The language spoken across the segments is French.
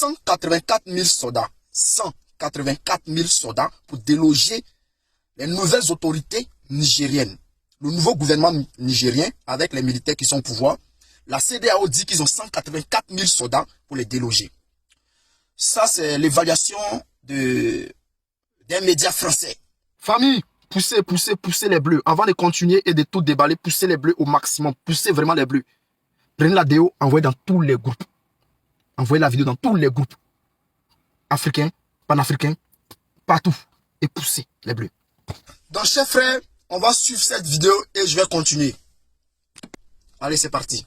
184 000 soldats. 184 000 soldats pour déloger les nouvelles autorités nigériennes. Le nouveau gouvernement nigérien avec les militaires qui sont au pouvoir. La CEDEAO dit qu'ils ont 184 000 soldats pour les déloger. Ça, c'est l'évaluation d'un média français. Famille, poussez, poussez, poussez les bleus. Avant de continuer et de tout déballer, poussez les bleus au maximum. Poussez vraiment les bleus. Prenez la vidéo, envoyez dans tous les groupes. Envoyez la vidéo dans tous les groupes. Africains, panafricains, partout. Et poussez les bleus. Donc, chers frères, on va suivre cette vidéo et je vais continuer. Allez, c'est parti.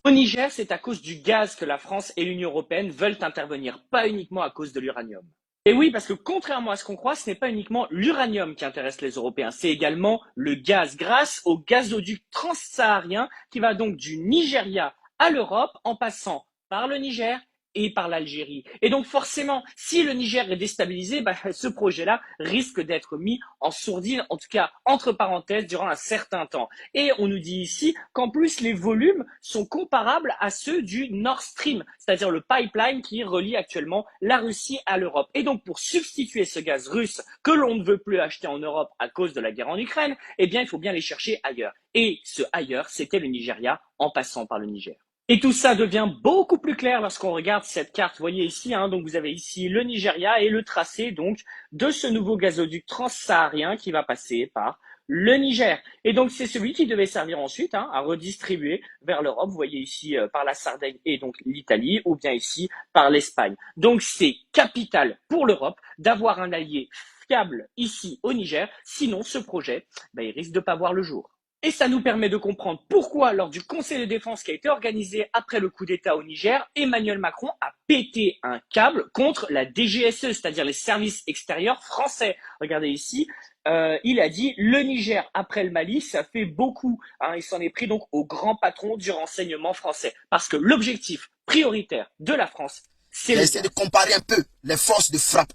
Au Niger, c'est à cause du gaz que la France et l'Union européenne veulent intervenir, pas uniquement à cause de l'uranium. Et oui, parce que contrairement à ce qu'on croit, ce n'est pas uniquement l'uranium qui intéresse les Européens, c'est également le gaz, grâce au gazoduc transsaharien qui va donc du Nigeria à l'Europe en passant par le Niger et par l'Algérie. Et donc forcément, si le Niger est déstabilisé, ce projet-là risque d'être mis en sourdine, en tout cas entre parenthèses, durant un certain temps. Et on nous dit ici qu'en plus les volumes sont comparables à ceux du Nord Stream, c'est-à-dire le pipeline qui relie actuellement la Russie à l'Europe. Et donc pour substituer ce gaz russe que l'on ne veut plus acheter en Europe à cause de la guerre en Ukraine, eh bien il faut bien les chercher ailleurs. Et ce ailleurs, c'était le Nigeria en passant par le Niger. Et tout ça devient beaucoup plus clair lorsqu'on regarde cette carte. Vous voyez ici, donc vous avez ici le Nigeria et le tracé donc de ce nouveau gazoduc transsaharien qui va passer par le Niger. Et donc c'est celui qui devait servir ensuite à redistribuer vers l'Europe. Vous voyez ici par la Sardaigne et donc l'Italie, ou bien ici par l'Espagne. Donc c'est capital pour l'Europe d'avoir un allié fiable ici au Niger. Sinon ce projet, il risque de pas voir le jour. Et ça nous permet de comprendre pourquoi, lors du Conseil de défense qui a été organisé après le coup d'État au Niger, Emmanuel Macron a pété un câble contre la DGSE, c'est-à-dire les services extérieurs français. Regardez ici, il a dit le Niger après le Mali, ça fait beaucoup. Il s'en est pris donc au grand patron du renseignement français. Parce que l'objectif prioritaire de la France, c'est J'ai essayé de comparer un peu les forces de frappe.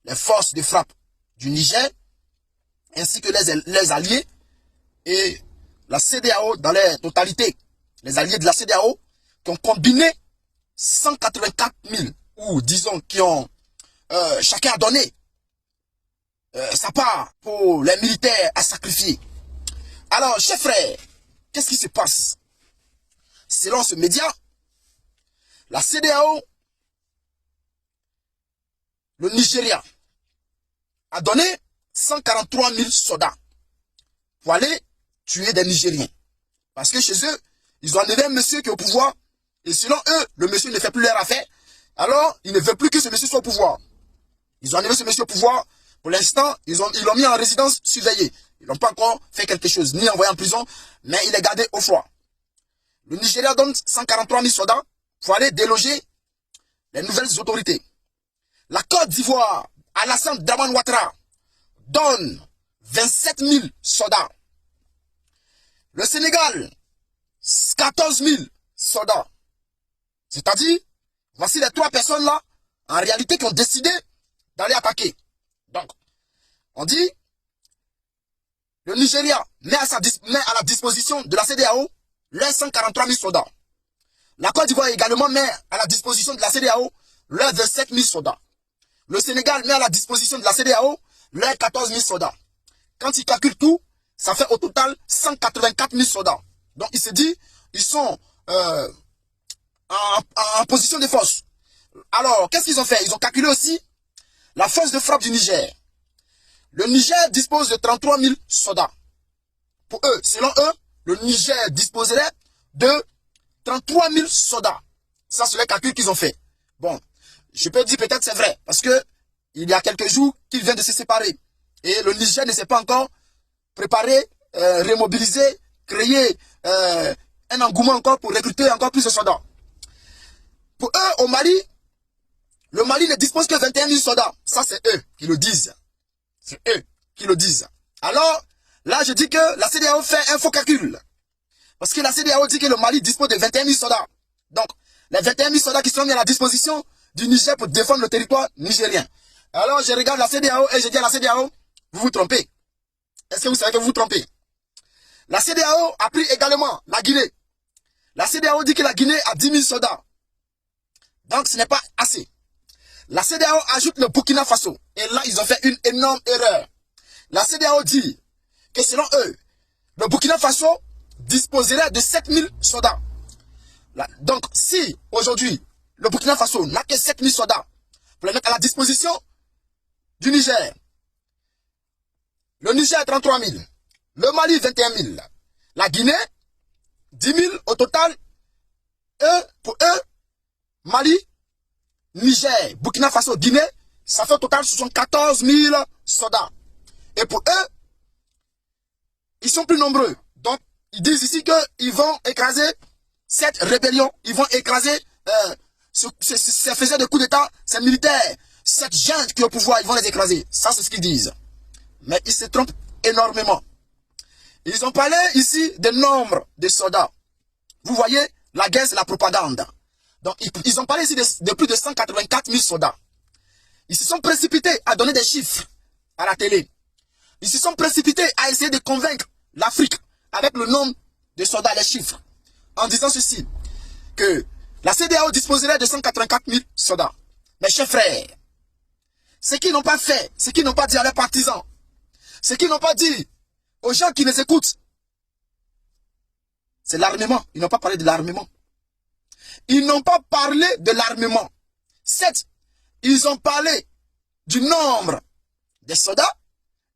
Les forces de frappe du Niger, ainsi que les alliés, et la CEDEAO dans leur totalité, les alliés de la CEDEAO qui ont combiné 184 000, ou disons qui ont chacun a donné sa part pour les militaires à sacrifier. Alors, chers frères, qu'est-ce qui se passe? Selon ce média, la CEDEAO, le Nigeria, a donné 143 000 soldats pour aller tuer des Nigériens. Parce que chez eux, ils ont enlevé un monsieur qui est au pouvoir. Et selon eux, le monsieur ne fait plus leur affaire. Alors, ils ne veulent plus que ce monsieur soit au pouvoir. Ils ont enlevé ce monsieur au pouvoir. Pour l'instant, ils l'ont mis en résidence surveillée. Ils n'ont pas encore fait quelque chose, ni envoyé en prison, mais il est gardé au froid. Le Nigeria donne 143 000 soldats pour aller déloger les nouvelles autorités. La Côte d'Ivoire, Alassane Dramane Ouattara, donne 27 000 soldats. Le Sénégal, 14 000 soldats. C'est-à-dire, voici les trois personnes-là, en réalité, qui ont décidé d'aller attaquer. Donc, on dit, le Nigeria met à la disposition de la CEDEAO leurs 143 000 soldats. La Côte d'Ivoire également met à la disposition de la CEDEAO leurs 27 000 soldats. Le Sénégal met à la disposition de la CEDEAO leurs 14 000 soldats. Quand ils calculent tout, ça fait au total 184 000 soldats. Donc il se dit, ils sont en position de force. Alors, qu'est-ce qu'ils ont fait? Ils ont calculé aussi la force de frappe du Niger. Le Niger dispose de 33 000 soldats. Pour eux, selon eux, le Niger disposerait de 33 000 soldats. Ça, c'est les calculs qu'ils ont fait. Bon, je peux dire peut-être c'est vrai, parce que il y a quelques jours qu'ils viennent de se séparer. Et le Niger ne s'est pas encore préparé, remobilisé, créer un engouement encore pour recruter encore plus de soldats. Pour eux, au Mali, le Mali ne dispose que 21 000 soldats. Ça, c'est eux qui le disent. C'est eux qui le disent. Alors, là, je dis que la CEDEAO fait un faux calcul. Parce que la CEDEAO dit que le Mali dispose de 21 000 soldats. Donc, les 21 000 soldats qui sont mis à la disposition du Niger pour défendre le territoire nigérien. Alors, je regarde la CEDEAO et je dis à la CEDEAO, vous vous trompez. Est-ce que vous savez que vous vous trompez? La CEDEAO a pris également la Guinée. La CEDEAO dit que la Guinée a 10 000 soldats. Donc, ce n'est pas assez. La CEDEAO ajoute le Burkina Faso. Et là, ils ont fait une énorme erreur. La CEDEAO dit que selon eux, le Burkina Faso disposerait de 7000 soldats. Donc, si aujourd'hui, le Burkina Faso n'a que 7000 soldats pour les mettre à la disposition du Niger, le Niger 33 000, le Mali 21 000, la Guinée 10 000 au total, pour eux, Mali, Niger, Burkina Faso, Guinée, ça fait au total 74 000 soldats. Et pour eux, ils sont plus nombreux. Donc, ils disent ici qu'ils vont écraser cette rébellion, ils vont écraser ces faiseurs de coups d'État, ces militaires, cette junte qui est au pouvoir, ils vont les écraser. Ça, c'est ce qu'ils disent. Mais ils se trompent énormément. Ils ont parlé ici des nombres de soldats. Vous voyez, la guerre, c'est la propagande. Donc, ils ont parlé ici de plus de 184 000 soldats. Ils se sont précipités à donner des chiffres à la télé. Ils se sont précipités à essayer de convaincre l'Afrique avec le nombre de soldats, les chiffres, en disant ceci, que la CEDEAO disposerait de 184 000 soldats. Mes chers frères, ce qu'ils n'ont pas fait, ce qu'ils n'ont pas dit à leurs partisans, ce qu'ils n'ont pas dit aux gens qui les écoutent, c'est l'armement. Ils n'ont pas parlé de l'armement. Ils n'ont pas parlé de l'armement. Certes, ils ont parlé du nombre des soldats,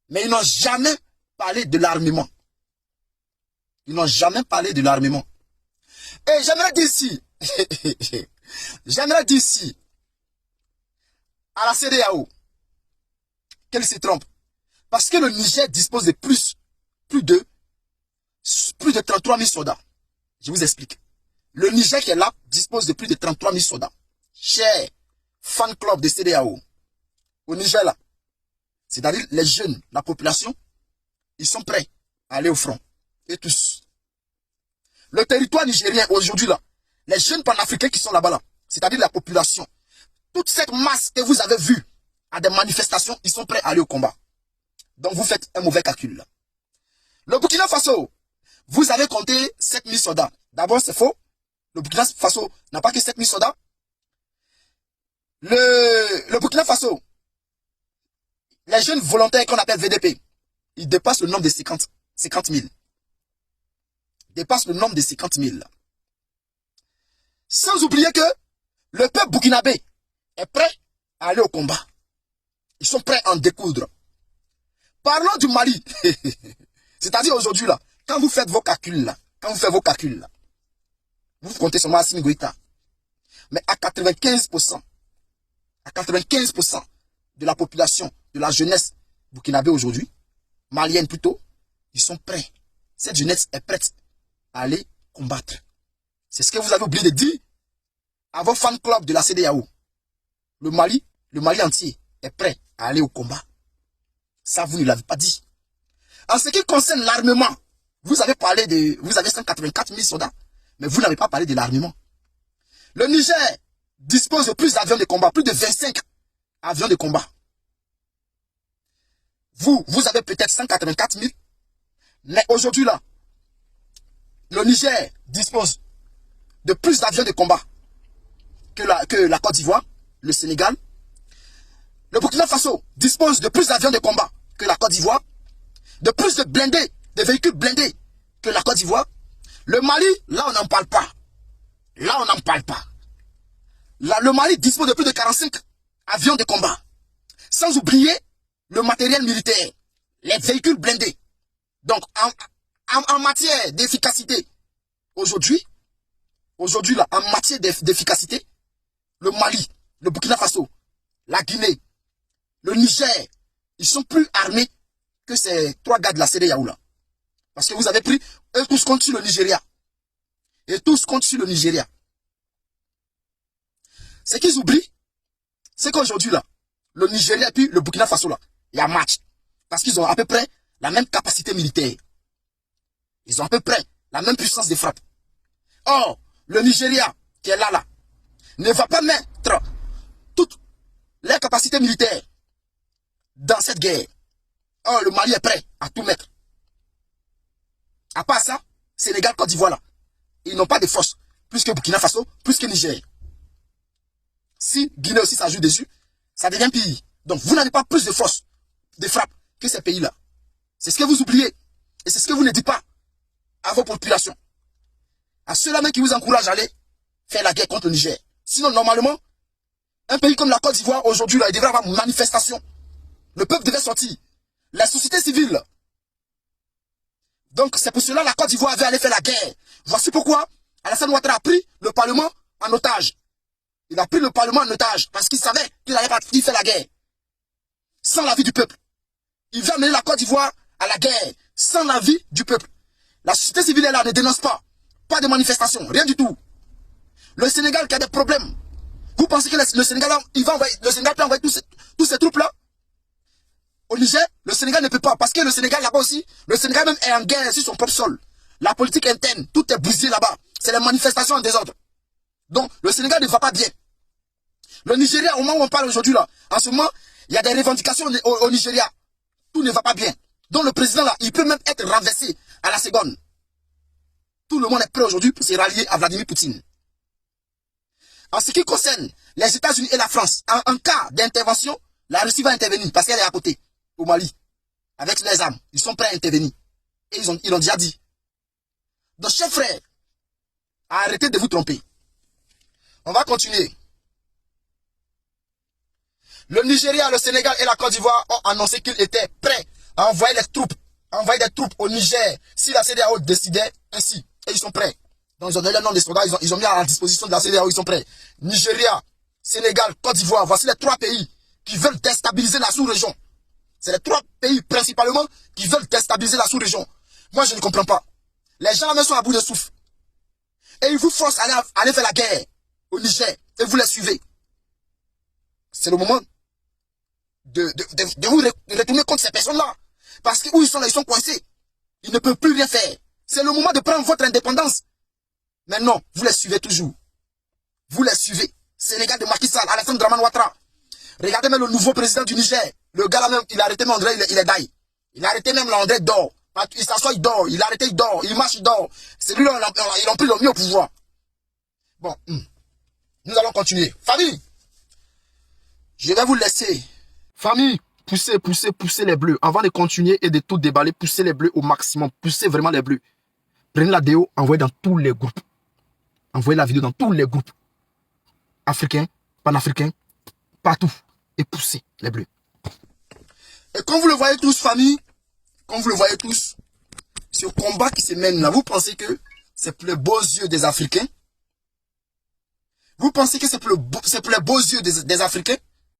mais ils n'ont jamais parlé de l'armement. Ils n'ont jamais parlé de l'armement. Et j'aimerais dire ici, j'aimerais dire ici, à la CEDEAO, qu'elle se trompe. Parce que le Niger dispose de plus de 33 000 soldats. Je vous explique. Le Niger qui est là dispose de plus de 33 000 soldats. Cher fan club de CEDEAO, au Niger là, c'est-à-dire les jeunes, la population, ils sont prêts à aller au front. Et tous. Le territoire nigérien aujourd'hui là, les jeunes panafricains qui sont là-bas là, c'est-à-dire la population, toute cette masse que vous avez vue à des manifestations, ils sont prêts à aller au combat. Donc vous faites un mauvais calcul là. Le Burkina Faso, vous avez compté 7000 soldats. D'abord c'est faux. Le Burkina Faso n'a pas que 7000 soldats. Le Burkina Faso, les jeunes volontaires qu'on appelle VDP, ils dépassent le nombre de 50 000. Dépassent le nombre de 50 000. Sans oublier que le peuple burkinabé est prêt à aller au combat. Ils sont prêts à en découdre. Parlons du Mali. C'est-à-dire aujourd'hui là, quand vous faites vos calculs là, vous comptez sur Assimi Goïta. Mais à 95%, de la population, de la jeunesse burkinabé aujourd'hui, malienne plutôt, ils sont prêts. Cette jeunesse est prête à aller combattre. C'est ce que vous avez oublié de dire à vos fan clubs de la CEDEAO. Le Mali entier est prêt à aller au combat. Ça, vous ne l'avez pas dit. En ce qui concerne l'armement, vous avez 184 000 soldats, mais vous n'avez pas parlé de l'armement. Le Niger dispose de plus d'avions de combat, plus de 25 avions de combat. Vous avez peut-être 184 000, mais aujourd'hui là, le Niger dispose de plus d'avions de combat que la Côte d'Ivoire, le Sénégal. Le Burkina Faso dispose de plus d'avions de combat que la Côte d'Ivoire, de plus de blindés, de véhicules blindés que la Côte d'Ivoire. Le Mali, là on n'en parle pas. Là, le Mali dispose de plus de 45 avions de combat. Sans oublier le matériel militaire, les véhicules blindés. Donc, en matière d'efficacité, aujourd'hui là, en matière d'efficacité, le Mali, le Burkina Faso, la Guinée, le Niger, ils sont plus armés que ces trois gars de la CEDEAO là. Parce que vous avez pris, eux tous comptent sur le Nigeria. Et tous comptent sur le Nigeria. Ce qu'ils oublient, c'est qu'aujourd'hui là, le Nigeria et puis le Burkina Faso là, il y a match. Parce qu'ils ont à peu près la même capacité militaire. Ils ont à peu près la même puissance de frappe. Or, le Nigeria, qui est là, ne va pas mettre toutes les capacités militaires dans cette guerre. Or, le Mali est prêt à tout mettre. À part ça, Sénégal, Côte d'Ivoire là, ils n'ont pas de force. Plus que Burkina Faso, plus que Niger. Si Guinée aussi s'ajoute dessus, ça devient pire. Donc vous n'avez pas plus de force de frappe que ces pays-là. C'est ce que vous oubliez. Et c'est ce que vous ne dites pas à vos populations. À ceux-là même qui vous encouragent à aller faire la guerre contre le Niger. Sinon, normalement, un pays comme la Côte d'Ivoire, aujourd'hui, il devrait avoir une manifestation. Le peuple devait sortir. La société civile. Donc, c'est pour cela que la Côte d'Ivoire avait allé faire la guerre. Voici pourquoi Alassane Ouattara a pris le Parlement en otage. Il a pris le Parlement en otage parce qu'il savait qu'il n'allait pas faire la guerre. Sans l'avis du peuple. Il veut amener la Côte d'Ivoire à la guerre. Sans l'avis du peuple. La société civile est là, ne dénonce pas. Pas de manifestation, rien du tout. Le Sénégal qui a des problèmes. Vous pensez que le Sénégal, le Sénégal peut envoyer tous ces troupes-là au Niger? Le Sénégal ne peut pas. Parce que le Sénégal là-bas aussi, le Sénégal même est en guerre sur son propre sol. La politique interne, tout est bousillé là-bas. C'est les manifestations en désordre. Donc, le Sénégal ne va pas bien. Le Nigeria, au moment où on parle aujourd'hui là, en ce moment, il y a des revendications au Nigeria. Tout ne va pas bien. Donc, le président là, il peut même être renversé à la seconde. Tout le monde est prêt aujourd'hui pour se rallier à Vladimir Poutine. En ce qui concerne les États-Unis et la France, en cas d'intervention, la Russie va intervenir parce qu'elle est à côté, au Mali, avec les armes. Ils sont prêts à intervenir. Et ils l'ont déjà dit. Donc, chers frères, arrêtez de vous tromper. On va continuer. Le Nigeria, le Sénégal et la Côte d'Ivoire ont annoncé qu'ils étaient prêts à envoyer des troupes au Niger si la CEDEAO décidait ainsi. Et ils sont prêts. Donc ils ont donné le nom des soldats, ils ont mis à disposition de la CEDEAO, ils sont prêts. Nigeria, Sénégal, Côte d'Ivoire, voici les 3 pays qui veulent déstabiliser la sous-région. C'est les 3 pays principalement qui veulent déstabiliser la sous-région. Moi je ne comprends pas. Les gens là sont à bout de souffle. Et ils vous forcent à aller faire la guerre au Niger. Et vous les suivez. C'est le moment de vous retourner contre ces personnes-là. Parce que où ils sont là, ils sont coincés. Ils ne peuvent plus rien faire. C'est le moment de prendre votre indépendance. Mais non, vous les suivez toujours. Vous les suivez. Sénégal de Macky Sall, Alassane Dramane Ouattara. Regardez même le nouveau président du Niger. Le gars là même, il a arrêté même André, il est daille. Il a arrêté même l'André dort. Il s'assoit, il dort. Il a arrêté, il dort. Il marche, il dort. C'est lui là, ils ont pris le mieux au pouvoir. Bon, nous allons continuer. Famille, je vais vous laisser. Famille, poussez les bleus. Avant de continuer et de tout déballer, poussez les bleus au maximum. Poussez vraiment les bleus. Prenez la vidéo, envoyez dans tous les groupes. Envoyez la vidéo dans tous les groupes. Africains, panafricains, partout. Et poussez les bleus. Et comme vous le voyez tous, famille, comme vous le voyez tous, ce combat qui se mène là, vous pensez que c'est pour les beaux yeux des Africains? Vous pensez que c'est pour les beaux yeux des Africains?